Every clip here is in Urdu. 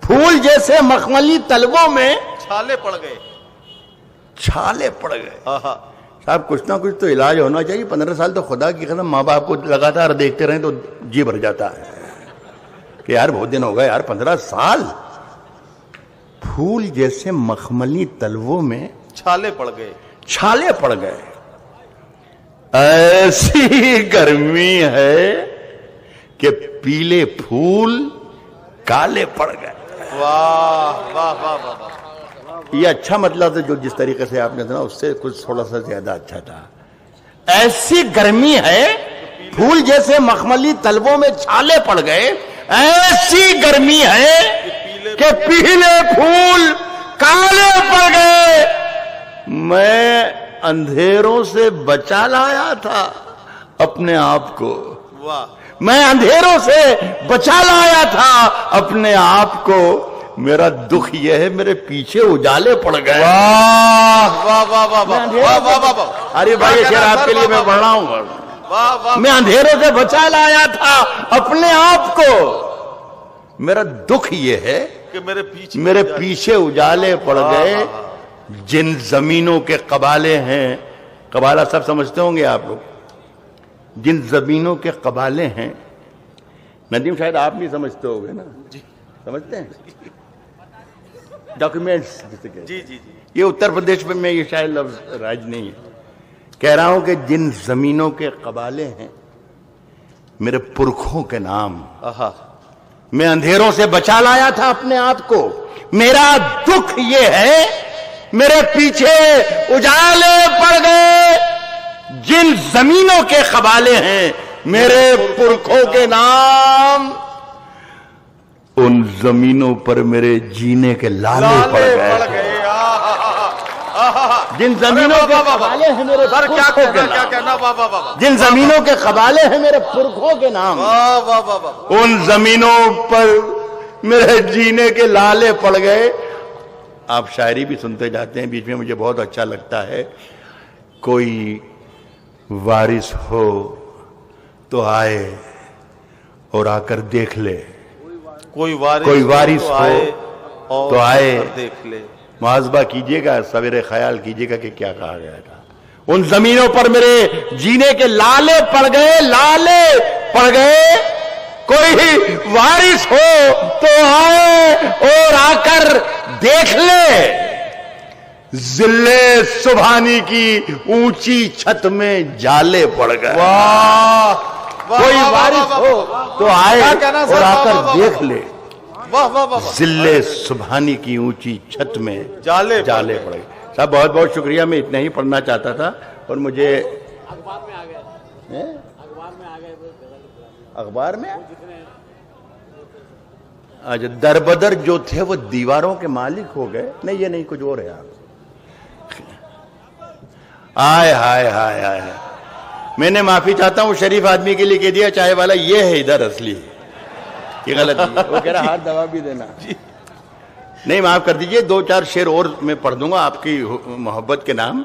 پھول جیسے مخملی تلووں میں چھالے پڑ گئے. چھالے پڑ گئے. صاحب کچھ نہ کچھ تو علاج ہونا چاہیے. 15 سال تو خدا کی قسم ماں باپ کو لگاتار دیکھتے رہیں تو جی بھر جاتا ہے کہ یار بہت دن ہو گئے یار. 15 سال. پھول جیسے مخملی تلووں میں چھالے پڑ گئے. چھالے پڑ گئے. ایسی گرمی ہے کہ پیلے پھول کالے پڑ گئے. واہ واہ واہ واہ. یہ اچھا مطلب تھا جو جس طریقے سے آپ نے سنا اس سے کچھ تھوڑا سا زیادہ اچھا تھا. ایسی گرمی ہے پھول جیسے مخملی تلووں میں چھالے پڑ گئے. ایسی گرمی ہے کہ پیلے پھول کالے پڑ گئے. میں اندھیروں سے بچا لایا تھا اپنے آپ کو. واہ. میں اندھیروں سے بچا لایا تھا اپنے آپ کو. میرا دکھ یہ ہے میرے پیچھے اجالے پڑ گئے. واہ واہ واہ واہ واہ واہ واہ واہ. ارے بھائی شعر آپ کے لیے میں پڑھ رہا ہوں. میں اندھیروں سے بچا لایا تھا اپنے آپ کو. میرا دکھ یہ ہے کہ میرے پیچھے اجالے پڑ گئے. جن زمینوں کے قبالے ہیں, قبالہ سب سمجھتے ہوں گے آپ لوگ, جن زمینوں کے قبالے ہیں. ندیم شاید آپ نہیں سمجھتے ہو گے نا؟ جی سمجھتے ہیں. ڈاکیومنٹس جی جی. یہ اتر پردیش میں یہ شاید لفظ راج نہیں ہے. کہہ رہا ہوں کہ جن زمینوں کے قبالے ہیں میرے پرکھوں کے نام. میں اندھیروں سے بچا لایا تھا اپنے آپ کو. میرا دکھ یہ ہے میرے پیچھے اجالے پڑ گئے. جن زمینوں کے قبالے ہیں میرے پرکھوں کے نام. ان زمینوں پر میرے جینے کے لالے پڑ گئے. جن زمینوں کے قبالے ہیں میرے پرکھوں کے نام. جن زمینوں کے قبالے ہیں میرے پرکھوں کے نام. ان زمینوں پر میرے جینے کے لالے پڑ گئے. آپ شاعری بھی سنتے جاتے ہیں بیچ میں, مجھے بہت اچھا لگتا ہے. کوئی وارث ہو تو آئے اور آ کر دیکھ لے. کوئی وارث ہو تو آئے دیکھ لے. محاسبہ کیجئے گا, سویرے خیال کیجئے گا کہ کیا کہا گیا تھا. ان زمینوں پر میرے جینے کے لالے پڑ گئے, لالے پڑ گئے. کوئی وارث ہو تو آئے اور آ کر دیکھ لے. ذلے سبحانی کی اونچی چھت میں جالے پڑ گئے. کوئی وارث ہو تو آئے اور آ کر دیکھ لے. ذلے سبحانی کی اونچی چھت میں جالے پڑ گئے. صاحب بہت بہت شکریہ. میں اتنا ہی پڑھنا چاہتا تھا اور مجھے اخبار میں آج در بدر جو تھے وہ دیواروں کے مالک ہو گئے. نہیں یہ نہیں, کچھ اور ہے. آئے ہائے ہائے ہائے. میں نے معافی چاہتا ہوں شریف آدمی کے لیے کہہ دیا چائے والا یہ ہے ادھر اصلی. یہ غلط ہے. وہ کہہ رہا ہاتھ دبا بھی دینا. نہیں معاف کر دیجئے. 2-4 شعر اور میں پڑھ دوں گا آپ کی محبت کے نام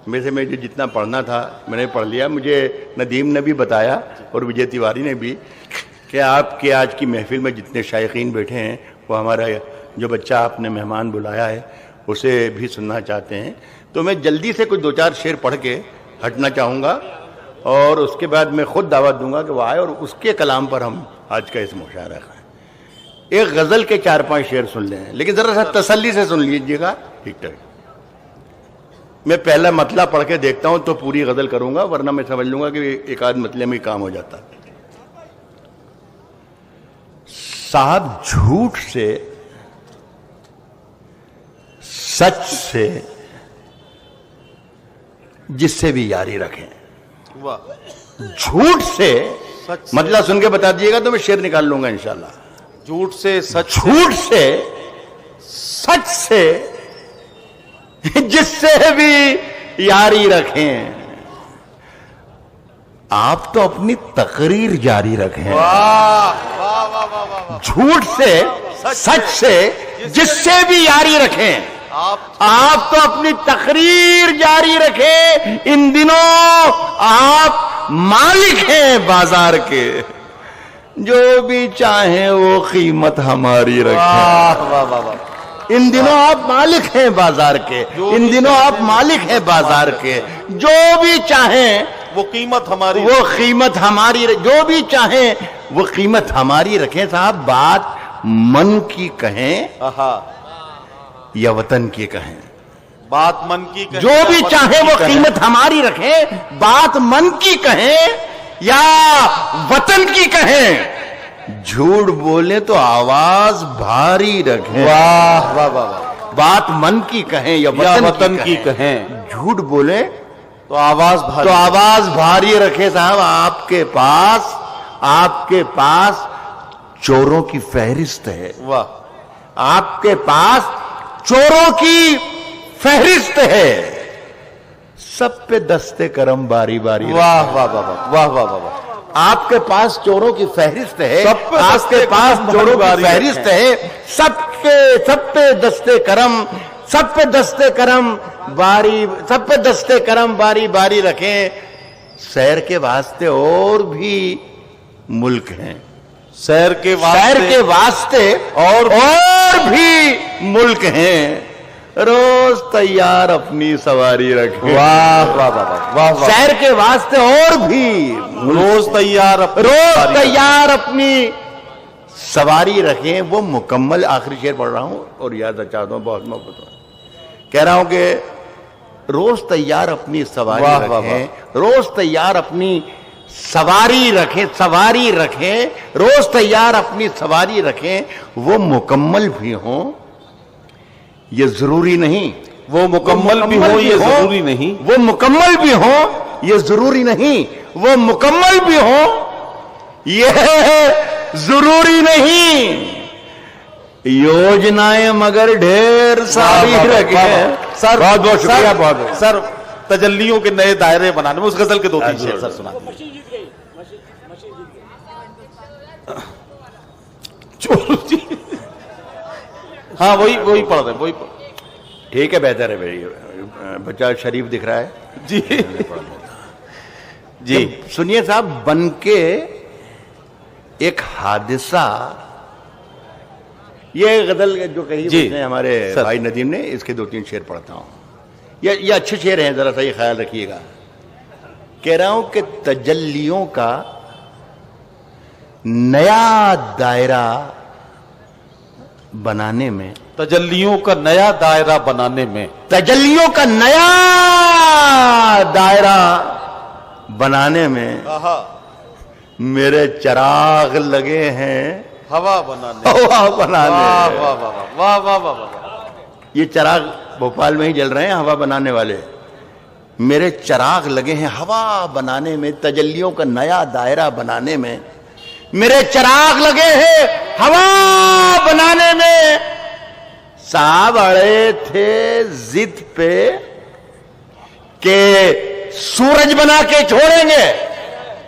میں سے. مجھے جتنا پڑھنا تھا میں نے پڑھ لیا. مجھے ندیم نے بھی بتایا اور وجے تیواری نے بھی کہ آپ کے آج کی محفل میں جتنے شائقین بیٹھے ہیں وہ ہمارا جو بچہ آپ نے مہمان بلایا ہے اسے بھی سننا چاہتے ہیں. تو میں جلدی سے کچھ 2-4 شعر پڑھ کے ہٹنا چاہوں گا اور اس کے بعد میں خود دعوت دوں گا کہ وہ آئے اور اس کے کلام پر ہم آج کا اس مشاعرہ کریں. ایک غزل کے 4-5 شعر سن لیں, لیکن ذرا سا تسلی سے سن لیجئے گا. ٹھیک ٹھیک. میں پہلا مطلع پڑھ کے دیکھتا ہوں تو پوری غزل کروں گا, ورنہ میں سمجھ لوں گا کہ ایک آدھ مطلع میں کام ہو جاتا. صاحب جھوٹ سے, سچ سے, جس سے بھی یاری رکھیں. جھوٹ سے مطلب سن کے بتا دیجیے گا تو میں شعر نکال لوں گا انشاءاللہ. جھوٹ سے, سچ, جھوٹ سے, سچ سے, جس سے بھی یاری رکھیں. آپ تو اپنی تقریر جاری رکھیں. جھوٹ سے, سچ سے, جس سے بھی یاری رکھیں. آپ تو اپنی تقریر جاری رکھیں. ان دنوں آپ مالک ہیں بازار کے. جو بھی چاہیں وہ قیمت ہماری رکھیں. واہ واہ واہ واہ. ان دنوں آپ مالک ہیں بازار کے, ان دنوں آپ مالک ہیں بازار کے. جو بھی چاہیں وہ قیمت ہماری, وہ قیمت ہماری, جو بھی چاہیں وہ قیمت ہماری رکھیں. صاحب بات من کی کہیں یا وطن کی کہیں, بات من کی کہیں, جو بھی چاہیں وہ قیمت ہماری رکھیں. بات من کی کہیں یا وطن کی کہیں, جھوٹ بولے تو آواز بھاری رکھیں. واہ واہ واہ. بات من کی کہیں یا وطن کی کہیں, جھوٹ بولے تو آواز بھاری, تو آواز بھاری رکھے. صاحب آپ کے پاس چوروں کی فہرست ہے. واہ. آپ کے پاس چوروں کی فہرست ہے. سب پہ دستے کرم باری باری. واہ واہ واہ واہ واہ واہ. آپ کے پاس چوروں کی فہرست ہے, آپ کے پاس چوروں کی فہرست ہے. سب پہ دستے کرم, سب پہ دستے کرم باری, سب پہ دستے کرم باری باری رکھیں. سیر کے واسطے اور بھی ملک ہیں, سیر کے واسطے اور بھی ملک ہیں. روز تیار اپنی سواری رکھیں. واہ واہ واہ واہ. سیر کے واسطے اور بھی روز تیار اپنی سواری رکھیں. وہ مکمل آخری شعر پڑھ رہا ہوں اور یاد چاہتا ہوں, بہت محبت ہوں. کہہ رہا ہوں کہ روز تیار اپنی سواری رکھیں, روز تیار اپنی سواری رکھیں, روز تیار اپنی سواری رکھیں. وہ مکمل بھی ہوں یہ ضروری نہیں, وہ مکمل بھی ہو یہ ضروری نہیں, وہ مکمل بھی ہوں یہ ضروری نہیں, وہ مکمل بھی ہوں یہ ضروری نہیں. یوجنائیں مگر ڈھیر ساری رکھیں. سر بہت بہت شکریہ. بہت سر تجلیوں کے نئے دائرے بنانے میں اس غزل کے 2-3 شعر سر سنا دیجیے. ہاں وہی پڑھ رہے, وہی ٹھیک ہے, بہتر ہے بھائی. بچہ شریف دکھ رہا ہے جی جی. سنیے صاحب, بن کے ایک حادثہ, یہ غزل جو کہی ہمارے بھائی ندیم نے, اس کے 2-3 شعر پڑھتا ہوں. یہ اچھے شعر ہیں, ذرا سا یہ خیال رکھیے گا. کہہ رہا ہوں کہ تجلیوں کا نیا دائرہ بنانے میں, تجلیوں کا نیا دائرہ بنانے میں, تجلیوں کا نیا دائرہ بنانے میں میرے چراغ لگے ہیں ہوا بنانے. ہوا بنانے. واہ واہ واہ واہ واہ. یہ چراغ بھوپال میں ہی جل رہے ہیں, ہوا بنانے والے. میرے چراغ لگے ہیں ہوا بنانے میں, تجلیوں کا نیا دائرہ بنانے میں میرے چراغ لگے ہیں ہوا بنانے میں. صاحب اڑے تھے ضد پہ کہ سورج بنا کے چھوڑیں گے,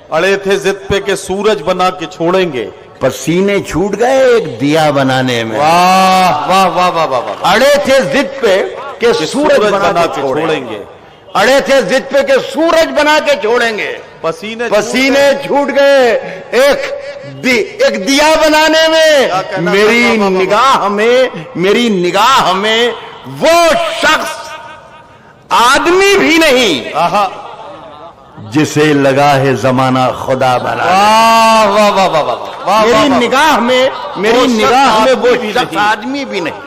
اڑے تھے ضد پہ کہ سورج بنا کے چھوڑیں گے, پسینے چھوٹ گئے ایک دیا بنانے میں. واہ واہ واہ واہ واہ. اڑے تھے ضد پہ کہ سورج بنا کے چھوڑیں گے, اڑے تھے ضد پہ کہ سورج بنا کے چھوڑیں گے, پسینے چھوٹ گئے ایک دیا بنانے میں. میری نگاہ میں وہ شخص آدمی بھی نہیں جسے لگا ہے زمانہ خدا بنا. میری نگاہ میں وہ شخص آدمی بھی نہیں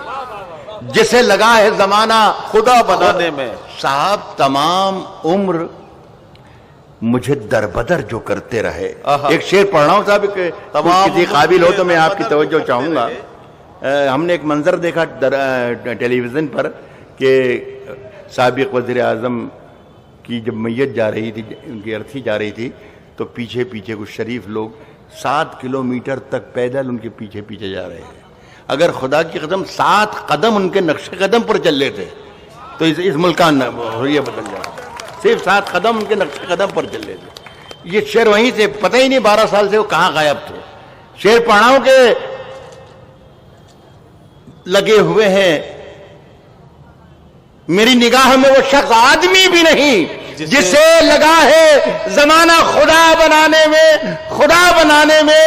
جسے لگا ہے زمانہ خدا بنانے میں. صاحب تمام عمر مجھے دربدر جو کرتے رہے. ایک شعر پڑھ رہا ہوں صاحب, کسی قابل ہو تو میں آپ کی توجہ چاہوں گا. ہم نے ایک منظر دیکھا ٹیلی ویژن پر کہ سابق وزیر اعظم کی جب میت جا رہی تھی, ان کی ارتھی جا رہی تھی, تو پیچھے کچھ شریف لوگ 7 کلومیٹر تک پیدل ان کے پیچھے جا رہے ہیں. اگر خدا کی قدم 7 قدم ان کے نقش قدم پر چل لیتے تو اس ملک کا یہ بدل جاتا. صرف 7 قدم ان کے نقش قدم پر چل لیتے. یہ شعر وہیں سے پتہ ہی نہیں 12 سال سے وہ کہاں غائب تھے. شعر پڑھا ہوں کہ لگے ہوئے ہیں میری نگاہ میں وہ شخص آدمی بھی نہیں جسے لگا ہے زمانہ خدا بنانے میں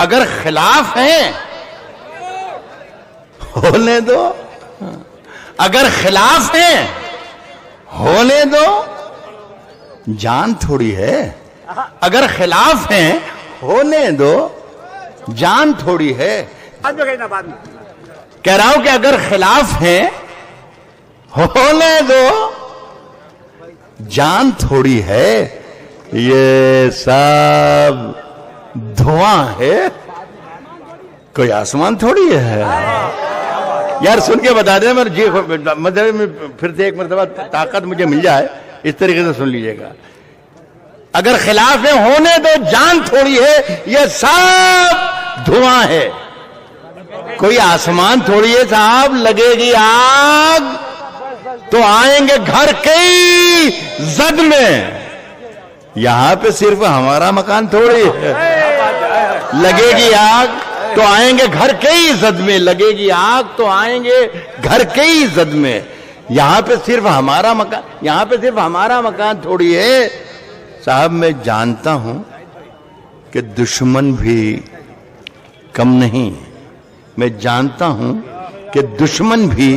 اگر خلاف ہیں ہونے دو، اگر خلاف ہیں ہونے دو، جان تھوڑی ہے، اگر خلاف ہیں ہونے دو، جان تھوڑی ہے۔ کہہ رہا ہوں کہ اگر خلاف ہیں ہونے دو، جان تھوڑی ہے، یہ سب دھواں ہے، کوئی آسمان تھوڑی ہے۔ یار سن کے بتا دیں، مطلب میں پھر سے ایک مرتبہ طاقت مجھے مل جائے، اس طریقے سے سن لیجئے گا۔ اگر خلاف ہے ہونے دو، جان تھوڑی ہے، یہ سب دھواں ہے، کوئی آسمان تھوڑی ہے صاحب۔ لگے گی آگ تو آئیں گے گھر کئی زد میں، یہاں پہ صرف ہمارا مکان تھوڑی ہے۔ لگے گی آگ تو آئیں گے گھر کئی زد میں، لگے گی آگ تو آئیں گے گھر کئی زد میں، یہاں پہ صرف ہمارا مکان، یہاں پہ صرف ہمارا مکان تھوڑی ہے۔ صاحب میں جانتا ہوں کہ دشمن بھی کم نہیں، میں جانتا ہوں کہ دشمن بھی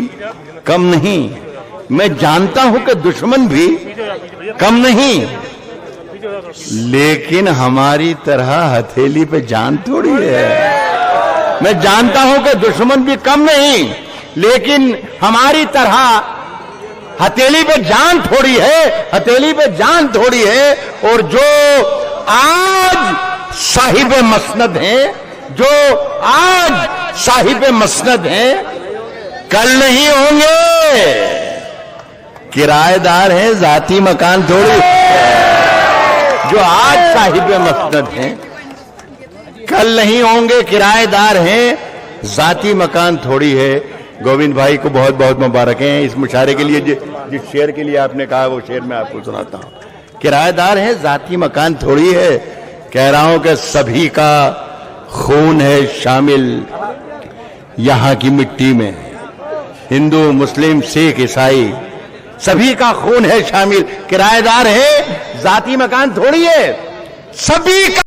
کم نہیں، میں جانتا ہوں کہ دشمن بھی کم نہیں، لیکن ہماری طرح ہتھیلی پہ جان تھوڑی ہے۔ میں جانتا ہوں کہ دشمن بھی کم نہیں، لیکن ہماری طرح ہتھیلی پہ جان تھوڑی ہے، ہتھیلی پہ جان تھوڑی ہے۔ اور جو آج صاحب مسند ہیں، جو آج صاحب مسند ہیں، کل نہیں ہوں گے، کرایہ دار ہیں، ذاتی مکان تھوڑی۔ جو آج صاحب مسند ہیں کل نہیں ہوں گے، کرایہ دار ہیں، ذاتی مکان تھوڑی ہے۔ گووند بھائی کو بہت بہت مبارک ہیں اس مشاعرے کے لیے، جس شعر کے لیے آپ نے کہا وہ شعر میں آپ کو سناتا ہوں۔ کرایہ دار ہیں، ذاتی مکان تھوڑی ہے۔ کہہ رہا ہوں کہ سبھی کا خون ہے شامل یہاں کی مٹی میں، ہندو مسلم سکھ عیسائی سبھی کا خون ہے شامل، کرایہ دار ہے، ذاتی مکان تھوڑی ہے۔ سبھی کا